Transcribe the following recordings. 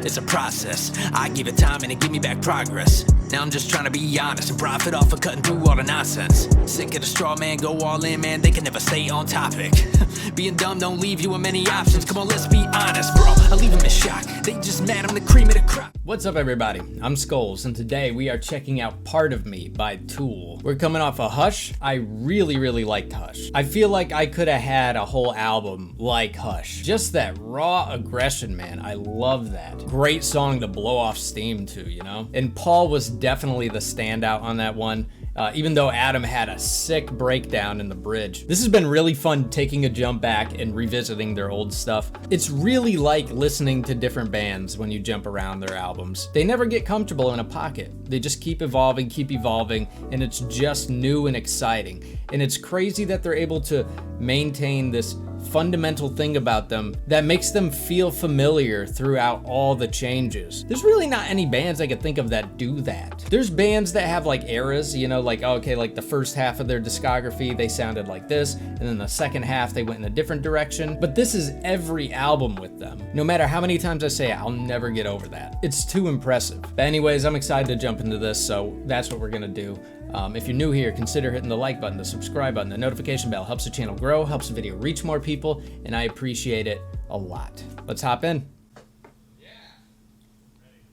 It's a process. I give it time and it give me back progress. Now I'm just trying to be honest and profit off of cutting through all the nonsense. Sick of the straw man, go all in, man, they can never stay on topic. Being dumb don't leave you with many options. Come on, let's be honest, bro, I leave them in shock. They just mad, I'm the cream of the crop. What's up, everybody? I'm Skullz, and today we are checking out Part of Me by Tool. We're coming off of Hush. I really liked Hush. I feel like I could have had a whole album like Hush. Just that raw aggression, man. I love that. Great song to blow off steam to, you know? And Paul was definitely the standout on that one. Even though Adam had a sick breakdown in the bridge. This has been really fun taking a jump back and revisiting their old stuff. It's really like listening to different bands when you jump around their albums. They never get comfortable in a pocket. They just keep evolving, and it's just new and exciting. And it's crazy that they're able to maintain this fundamental thing about them that makes them feel familiar throughout all the changes. There's really not any bands I could think of that do that. There's bands that have like eras, you know, like, okay, like the first half of their discography, they sounded like this, and then the second half, they went in a different direction. But this is every album with them. No matter how many times I say it, I'll never get over that. It's too impressive. But anyways, I'm excited to jump into this, so that's what we're gonna do. If you're new here, consider hitting the like button, the subscribe button, the notification bell. Helps the channel grow, helps the video reach more people, and I appreciate it a lot. Let's hop in. Yeah. Ready.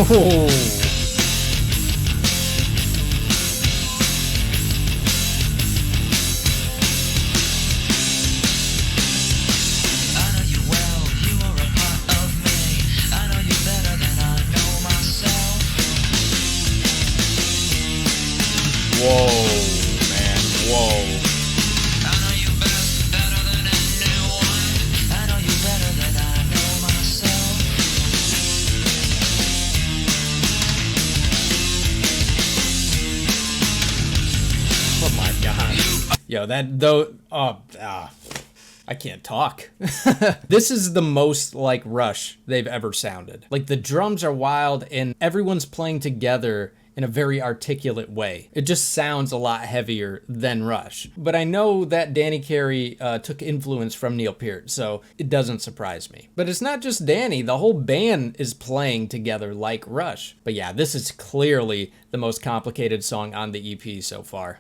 Oh. Yo, that though, I can't talk. This is the most like Rush they've ever sounded. Like the drums are wild and everyone's playing together in a very articulate way. It just sounds a lot heavier than Rush. But I know that Danny Carey took influence from Neil Peart, so it doesn't surprise me. But it's not just Danny, the whole band is playing together like Rush. But yeah, this is clearly the most complicated song on the EP so far.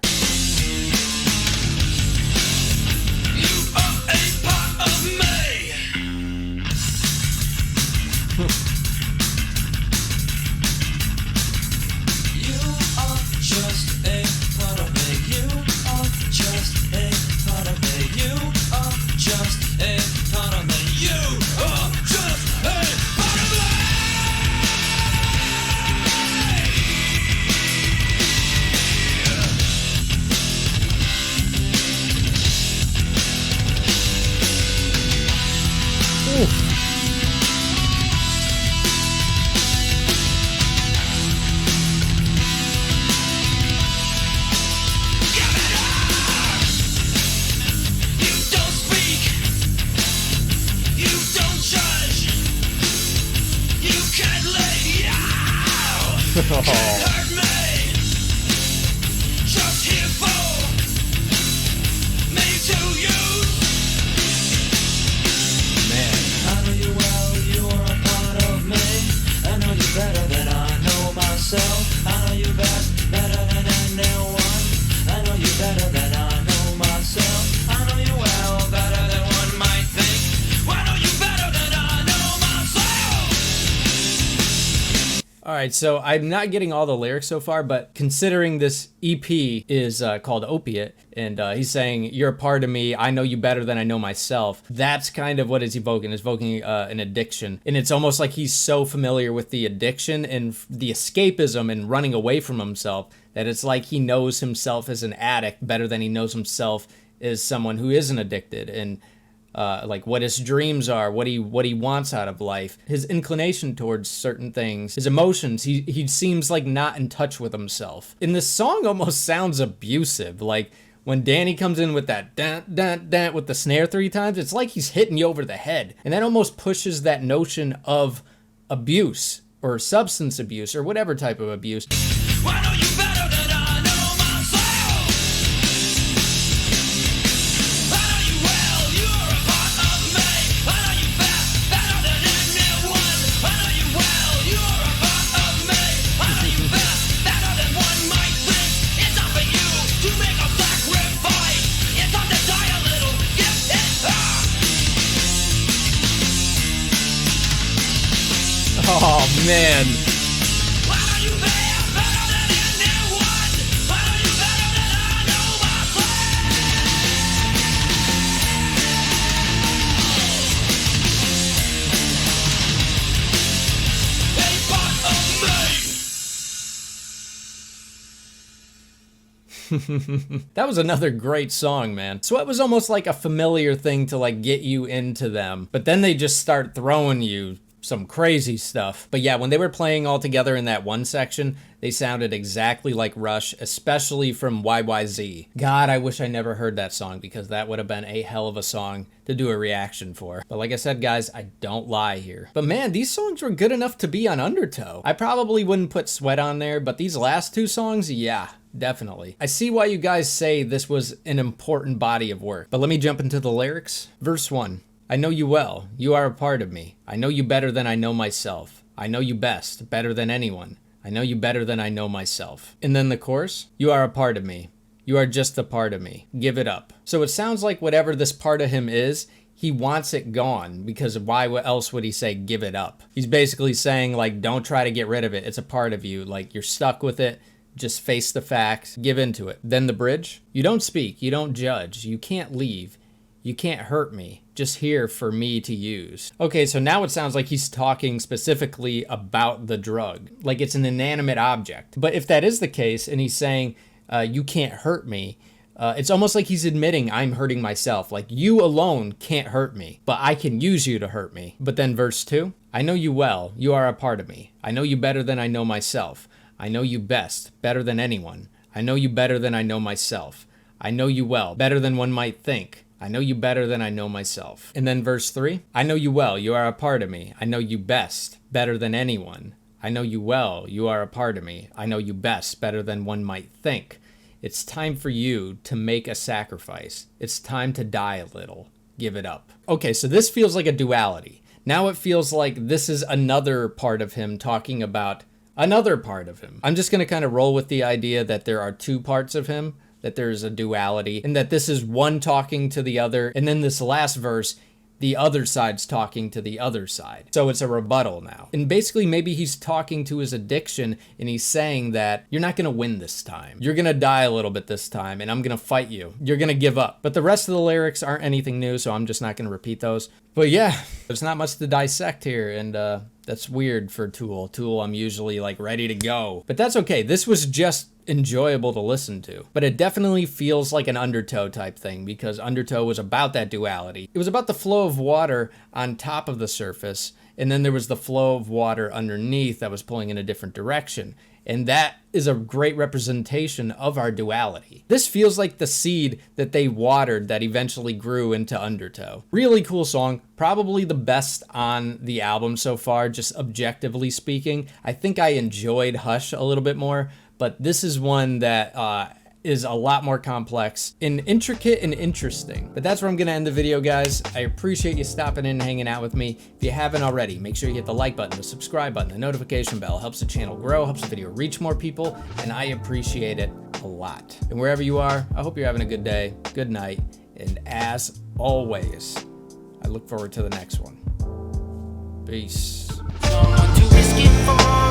Alright, so I'm not getting all the lyrics so far, but considering this EP is called Opiate, and he's saying, you're a part of me, I know you better than I know myself, that's kind of what it's evoking. It's evoking an addiction. And it's almost like he's so familiar with the addiction and the escapism and running away from himself that it's like he knows himself as an addict better than he knows himself as someone who isn't addicted. And like what his dreams are, what he wants out of life, his inclination towards certain things, his emotions. He seems like not in touch with himself. And this song almost sounds abusive. Like when Danny comes in with that dun dun dun with the snare 3 times, it's like he's hitting you over the head. And that almost pushes that notion of abuse or substance abuse or whatever type of abuse. Why know you better than I know myself? I know you well, you're a part of me. I know you better than anyone. I know you well, you're a part of me. I know you better than one might think. It's up for you to make a sacrifice. It's time to die a little, give it up. Oh man. Why know you better than anyone? I know you better than I know myself. A part of me. That was another great song, man. Sweat was almost like a familiar thing to like get you into them, but then they just start throwing you some crazy stuff. But yeah, when they were playing all together in that one section, they sounded exactly like Rush, especially from YYZ. God, I wish I never heard that song because that would have been a hell of a song to do a reaction for. But like I said, guys, I don't lie here. But man, these songs were good enough to be on Undertow. I probably wouldn't put Sweat on there, but these last 2 songs, yeah. Definitely. I see why you guys say this was an important body of work. But let me jump into the lyrics. Verse 1. I know you well. You are a part of me. I know you better than I know myself. I know you best, better than anyone. I know you better than I know myself. And then the chorus. You are a part of me. You are just a part of me. Give it up. So it sounds like whatever this part of him is, he wants it gone, because why else would he say give it up? He's basically saying like, don't try to get rid of it. It's a part of you. Like you're stuck with it. Just face the facts, give into it. Then the bridge. You don't speak, you don't judge, you can't leave, you can't hurt me, just here for me to use. Okay, so now it sounds like he's talking specifically about the drug, like it's an inanimate object. But if that is the case, and he's saying, you can't hurt me, it's almost like he's admitting I'm hurting myself. Like you alone can't hurt me, but I can use you to hurt me. But then verse 2, I know you well, you are a part of me. I know you better than I know myself. I know you best, better than anyone. I know you better than I know myself. I know you well, better than one might think. I know you better than I know myself. And then verse 3, I know you well, you are a part of me. I know you best, better than anyone. I know you well, you are a part of me. I know you best, better than one might think. It's time for you to make a sacrifice. It's time to die a little. Give it up. Okay, so this feels like a duality. Now it feels like this is another part of him talking about another part of him. I'm just going to kind of roll with the idea that there are 2 parts of him, that there's a duality, and that this is one talking to the other, and then this last verse, the other side's talking to the other side. So it's a rebuttal now. And basically maybe he's talking to his addiction, and he's saying that you're not going to win this time. You're going to die a little bit this time, and I'm going to fight you. You're going to give up. But the rest of the lyrics aren't anything new, so I'm just not going to repeat those. But yeah, there's not much to dissect here, and that's weird for Tool. Tool, I'm usually like ready to go. But that's okay. This was just enjoyable to listen to. But it definitely feels like an Undertow type thing, because Undertow was about that duality. It was about the flow of water on top of the surface, and then there was the flow of water underneath that was pulling in a different direction. And that is a great representation of our duality. This feels like the seed that they watered that eventually grew into Undertow. Really cool song. Probably the best on the album so far, just objectively speaking. I think I enjoyed Hush a little bit more, but this is one that is a lot more complex and intricate and interesting. But that's where I'm gonna end the video, guys. I appreciate you stopping in and hanging out with me. If you haven't already, make sure you hit the like button, the subscribe button, the notification bell. Helps the channel grow, helps the video reach more people, and I appreciate it a lot. And wherever you are, I hope you're having a good day, good night, and as always, I look forward to the next one. Peace. Someone to risk it for.